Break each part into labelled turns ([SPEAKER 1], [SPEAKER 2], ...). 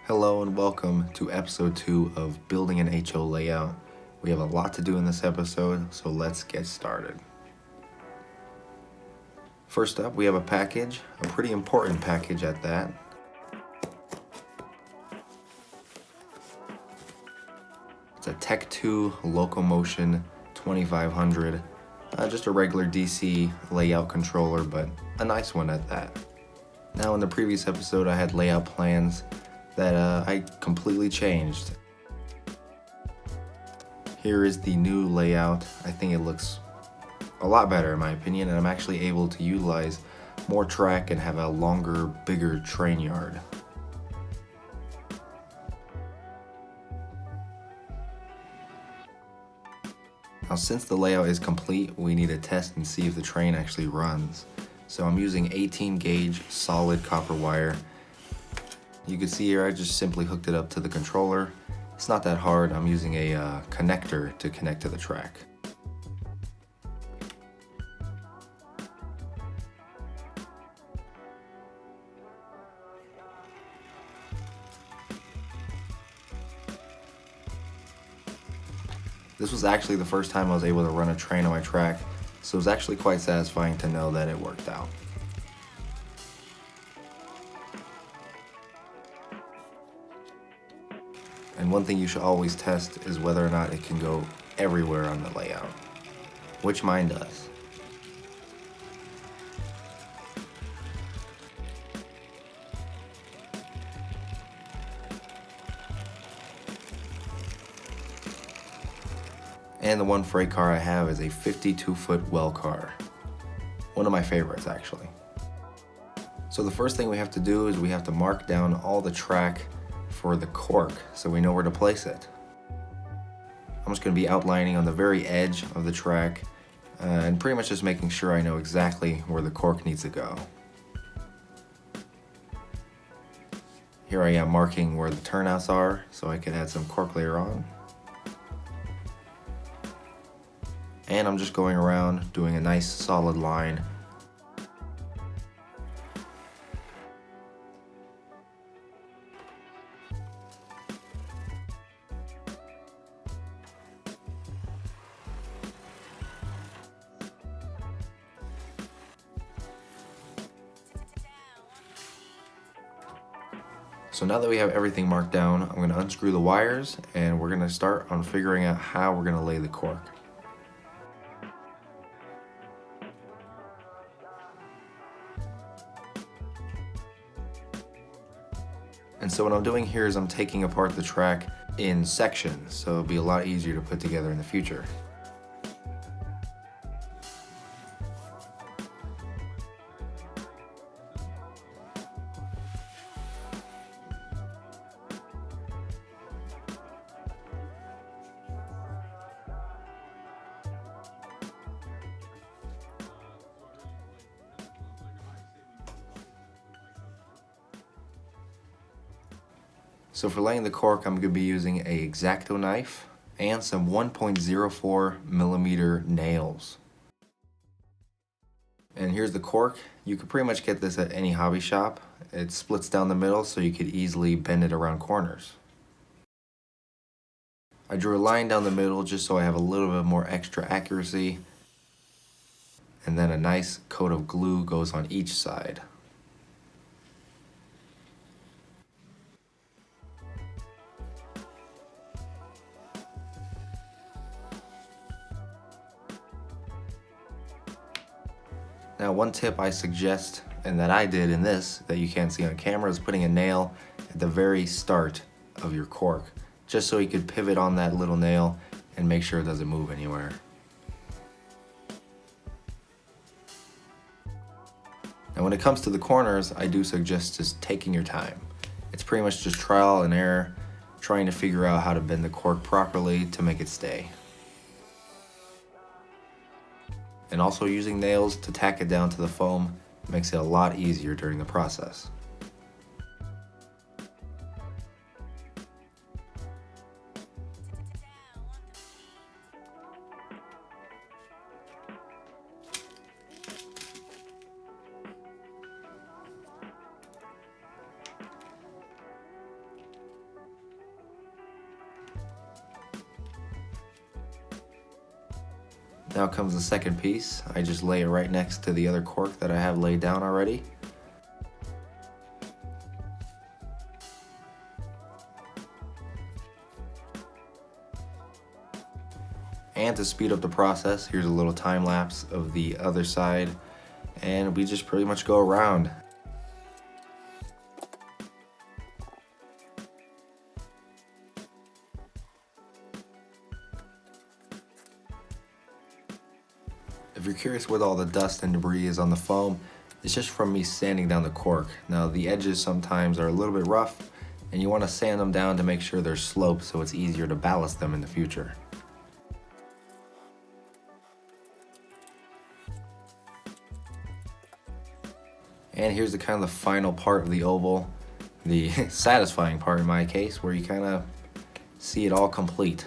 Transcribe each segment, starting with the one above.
[SPEAKER 1] Hello and welcome to episode 2 of Building an HO Layout. We have a lot to do in this episode, so let's get started. First up, we have a package, a pretty important package at that. It's a Tech 2 Locomotion 2500, just a regular DC layout controller, but a nice one at that. Now in the previous episode I had layout plans that I completely changed. Here is the new layout. I think it looks a lot better in my opinion, and I'm actually able to utilize more track and have a longer, bigger train yard. Now since the layout is complete, we need to test and see if the train actually runs. So I'm using 18 gauge solid copper wire. You can see here I just simply hooked it up to the controller. It's not that hard. I'm using a connector to connect to the track. This was actually the first time I was able to run a train on my track, so it was actually quite satisfying to know that it worked out. And one thing you should always test is whether or not it can go everywhere on the layout, which mine does. And the one freight car I have is a 52-foot well car. One of my favorites, actually. So the first thing we have to do is we have to mark down all the track for the cork so we know where to place it. I'm just going to be outlining on the very edge of the track and pretty much just making sure I know exactly where the cork needs to go. Here I am marking where the turnouts are so I can add some cork later on. And I'm just going around doing a nice solid line. So now that we have everything marked down, I'm going to unscrew the wires and we're going to start on figuring out how we're going to lay the cork. And so what I'm doing here is I'm taking apart the track in sections, so it'll be a lot easier to put together in the future. So for laying the cork, I'm going to be using a X-Acto knife and some 1.04 millimeter nails. And here's the cork. You could pretty much get this at any hobby shop. It splits down the middle so you could easily bend it around corners. I drew a line down the middle just so I have a little bit more extra accuracy. And then a nice coat of glue goes on each side. Now one tip I suggest, and that I did in this, that you can't see on camera, is putting a nail at the very start of your cork, just so you could pivot on that little nail and make sure it doesn't move anywhere. Now when it comes to the corners, I do suggest just taking your time. It's pretty much just trial and error, trying to figure out how to bend the cork properly to make it stay. And also using nails to tack it down to the foam makes it a lot easier during the process. Now comes the second piece. I just lay it right next to the other cork that I have laid down already. And to speed up the process, here's a little time lapse of the other side, and we just pretty much go around. If you're curious what all the dust and debris is on the foam, it's just from me sanding down the cork. Now the edges sometimes are a little bit rough, and you want to sand them down to make sure they're sloped so it's easier to ballast them in the future. And here's the kind of the final part of the oval, the satisfying part in my case, where you kind of see it all complete.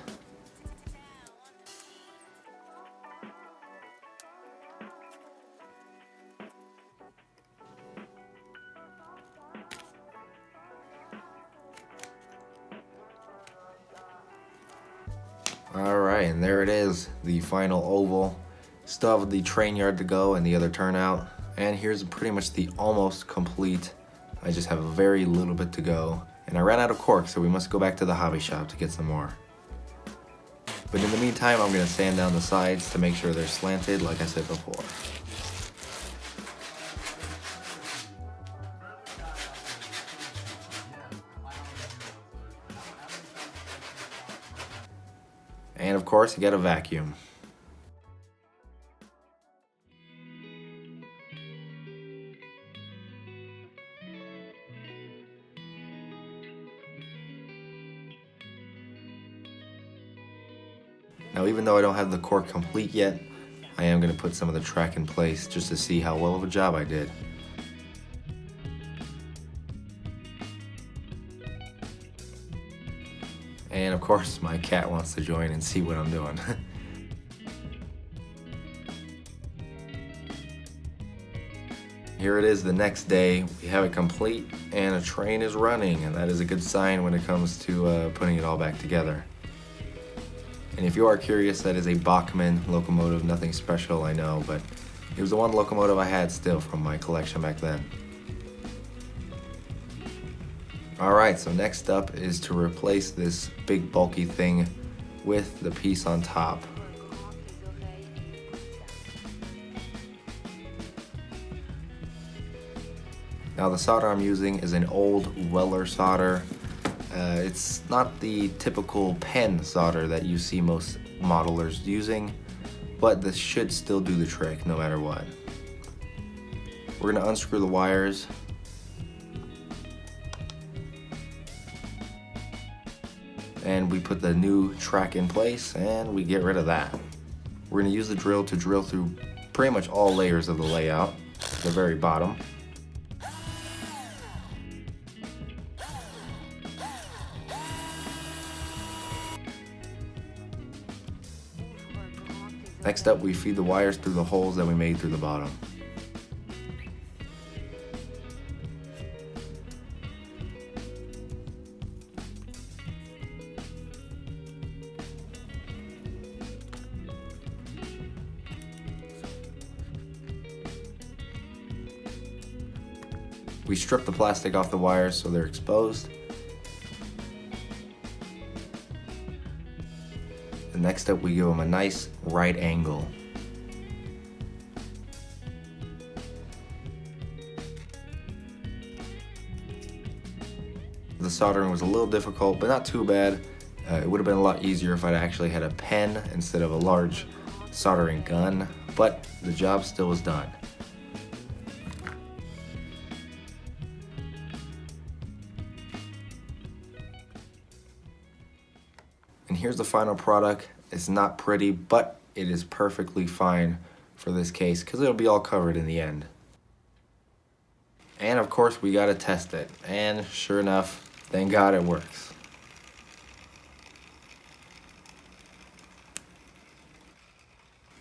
[SPEAKER 1] Alright, and there it is, the final oval. Still have the train yard to go and the other turnout. And here's pretty much the almost complete. I just have a very little bit to go. And I ran out of cork, so we must go back to the hobby shop to get some more. But in the meantime, I'm gonna sand down the sides to make sure they're slanted like I said before. And of course, you gotta vacuum. Now, even though I don't have the cork complete yet, I am going to put some of the track in place just to see how well of a job I did. And of course, my cat wants to join and see what I'm doing. Here it is the next day. We have it complete and a train is running, and that is a good sign when it comes to putting it all back together. And if you are curious, that is a Bachmann locomotive, nothing special, I know, but it was the one locomotive I had still from my collection back then. Alright, so next up is to replace this big bulky thing with the piece on top. Now the solder I'm using is an old Weller solder. It's not the typical pen solder that you see most modelers using, but this should still do the trick no matter what. We're going to unscrew the wires. And we put the new track in place and we get rid of that. We're going to use the drill to drill through pretty much all layers of the layout, the very bottom. Next up, we feed the wires through the holes that we made through the bottom. We strip the plastic off the wires so they're exposed. And next up, we give them a nice right angle. The soldering was a little difficult, but not too bad. It would have been a lot easier if I'd actually had a pen instead of a large soldering gun, but the job still was done. And here's the final product. It's not pretty, but it is perfectly fine for this case because it'll be all covered in the end. And of course, we gotta test it. And sure enough, thank God it works.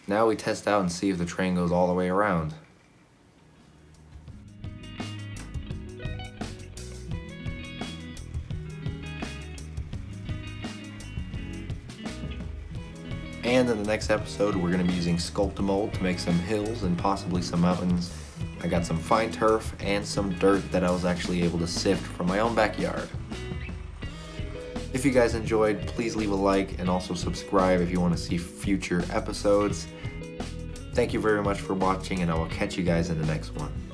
[SPEAKER 1] Now we test out and see if the train goes all the way around. And in the next episode, we're going to be using Sculptamold to make some hills and possibly some mountains. I got some fine turf and some dirt that I was actually able to sift from my own backyard. If you guys enjoyed, please leave a like and also subscribe if you want to see future episodes. Thank you very much for watching, and I will catch you guys in the next one.